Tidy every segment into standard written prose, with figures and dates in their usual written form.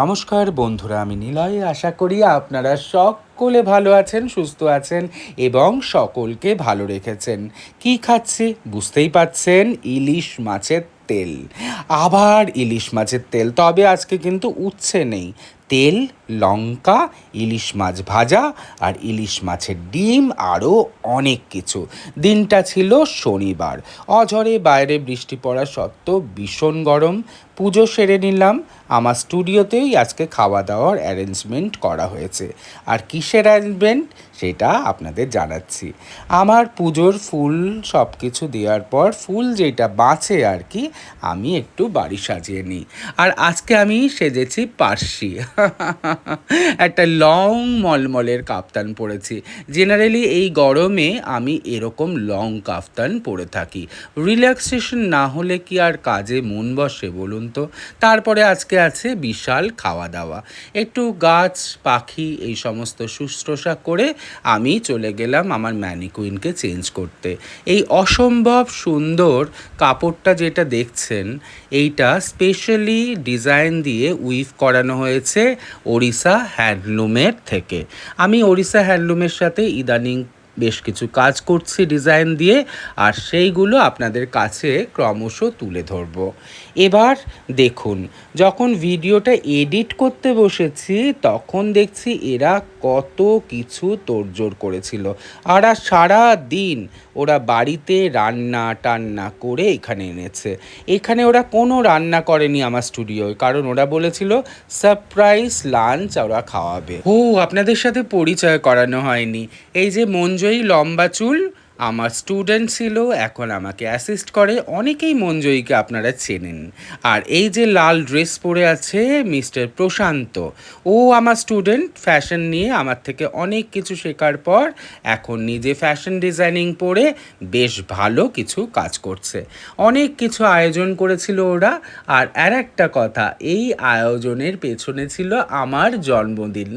নমস্কার বন্ধুরা, আমি নিলয়। আশা করি আপনারা সকলে ভালো আছেন, সুস্থ আছেন এবং সকলকে ভালো রেখেছেন। কি খাচ্ছি বুঝতেই পাচ্ছেন, ইলিশ মাছের তেল। আবার ইলিশ মাছের তেল, তবে আজকে কিন্তু উচ্ছে নেই। তেল, লঙ্কা, ইলিশ মাছ ভাজা আর ইলিশ মাছের ডিম, আরও অনেক কিছু। দিনটা ছিল শনিবার। অঝরে বাইরে বৃষ্টি পড়া সত্ত্বেও ভীষণ গরম। পুজো সেরে নিলাম। আমার স্টুডিওতেই আজকে খাওয়া দাওয়ার অ্যারেঞ্জমেন্ট করা হয়েছে। আর কিসের অ্যারেঞ্জমেন্ট সেটা আপনাদের জানাচ্ছি। আমার পুজোর ফুল সব কিছু দেওয়ার পর ফুল যেটা বাঁচে আর কি, আমি একটু বাড়ি সাজিয়ে নিই। আর আজকে আমি সেজেছি পার্সি। একটা লং মলমলের কাফতান পরেছি। জেনারেলি এই গরমে আমি এরকম লং কাফতান পরে থাকি। রিল্যাক্সেশন না হলে কি আর কাজে মন বসে বলুন তো। তারপরে আজকে আছে বিশাল খাওয়া দাওয়া। একটু গাছ পাখি এই সমস্ত শুশ্রূষা করে আমি চলে গেলাম আমার ম্যানিকুইনকে চেঞ্জ করতে। এই অসম্ভব সুন্দর কাপড়টা যেটা দেখছেন, এইটা স্পেশালি ডিজাইন দিয়ে উইভ করানো হয়েছে ওড়িশা হ্যান্ডলুমের থেকে। আমি ওড়িশা হ্যান্ডলুমের সাথে ইদানিং বেশ কিছু কাজ করছি ডিজাইন দিয়ে, আর সেইগুলো আপনাদের কাছে ক্রমশ তুলে ধরব। এবার দেখুন, যখন ভিডিওটা এডিট করতে বসেছি তখন দেখছি এরা কত কিছু তোড়জোড় করেছিল। আর সারা দিন ওরা বাড়িতে রান্না টান্না করে এখানে এনেছে। এখানে ওরা কোনো রান্না করেনি আমার স্টুডিওয়, কারণ ওরা বলেছিল সারপ্রাইজ লাঞ্চ ওরা খাওয়াবে। ও, আপনাদের সাথে পরিচয় করানো হয়নি। এই যে মঞ্জয়ী, লম্বা চুল, আমার স্টুডেন্ট ছিল, এখন আমাকে অ্যাসিস্ট করে। অনেকেই মঞ্জয়ীকে আপনারা চেনেন। আর এই যে লাল ড্রেস পরে আছে মিস্টার প্রশান্ত, ও আমার স্টুডেন্ট। ফ্যাশন নিয়ে আমার থেকে অনেক কিছু শেখার পর এখন নিজে ফ্যাশন ডিজাইনিং পড়ে বেশ ভালো কিছু কাজ করছে। অনেক কিছু আয়োজন করেছিল ওরা। আর একটা কথা, এই আয়োজনের পেছনে ছিল আমার জন্মদিন।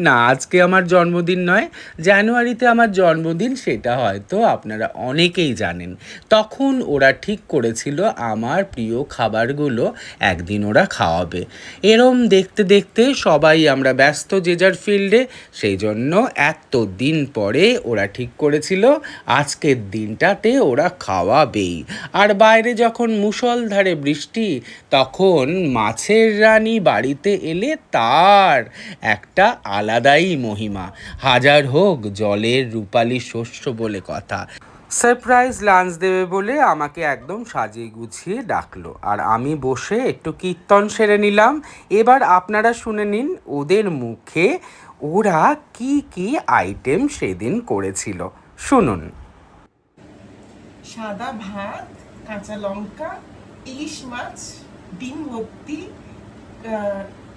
না, আজকে আমার জন্মদিন নয়, জানুয়ারিতে আমার জন্মদিন, সেটা হয়তো আপনারা অনেকেই জানেন। তখন ওরা ঠিক করেছিল আমার প্রিয় খাবারগুলো একদিন ওরা খাওয়াবে। এরম দেখতে দেখতে সবাই আমরা ব্যস্ত যে যার ফিল্ডে, সেই জন্য এত দিন পরে ওরা ঠিক করেছিল আজকের দিনটাতে ওরা খাওয়াবেই। আর বাইরে যখন মুষলধারে বৃষ্টি, তখন মাছের রানী বাড়িতে এলে তার একটা আলাদাই মহিমা। হাজার হোক জলের রূপালী শস্য বলে কথা। সারপ্রাইজ লাঞ্চ দেবে বলে আমাকে একদম সাজিয়ে গুছিয়ে ডাকলো, আর আমি বসে একটু কীর্তন সেরে নিলাম। এবার আপনারা শুনে নিন ওদের মুখে ওরা কি কি আইটেম সেদিন করেছিল, শুনুন। সাদা ভাত, কাঁচা লঙ্কা, ইলিশ মাছ, ডিম ভর্তি,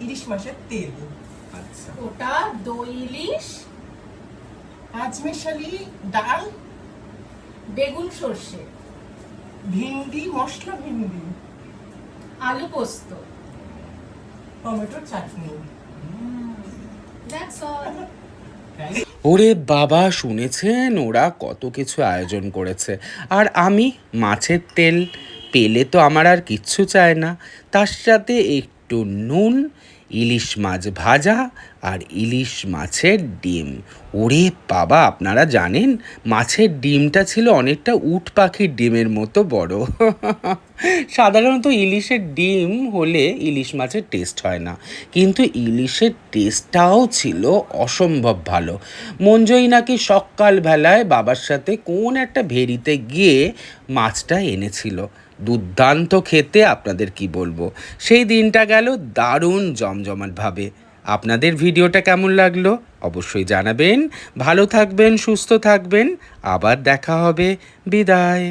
ইলিশ মাছের তেল, আচ্ছা, ওটা দই ইলিশ, পাঁচমেশালি ডাল, বেগুন সর্ষে, ভিন্ডি মশলা, ভিন্ডি, আলু পোস্ত, টমেটো চাটনি। That's all. ওরে বাবা, শুনেছেন ওরা কত কিছু আয়োজন করেছে। আর আমি মাছের তেল পেলে তো আমার আর কিচ্ছু চায় না। তার সাথে একটু নুন, ইলিশ মাছ ভাজা আর ইলিশ মাছের ডিম। ওরে বাবা, আপনারা জানেন মাছের ডিমটা ছিল অনেকটা উট পাখির ডিমের মতো বড়। সাধারণত ইলিশের ডিম হলে ইলিশ মাছের টেস্ট হয় না, কিন্তু ইলিশের টেস্টটাও ছিল অসম্ভব ভালো। মঞ্জয়ী নাকি সকালবেলায় বাবার সাথে কোন একটা ভেরিতে গিয়ে মাছটা এনেছিল। দুর্দান্ত খেতে, আপনাদের কি বলবো। সেই দিনটা গেল দারুণ জমজমাটভাবে। আপনাদের ভিডিওটা কেমন লাগলো অবশ্যই জানাবেন। ভালো থাকবেন, সুস্থ থাকবেন, আবার দেখা হবে। বিদায়।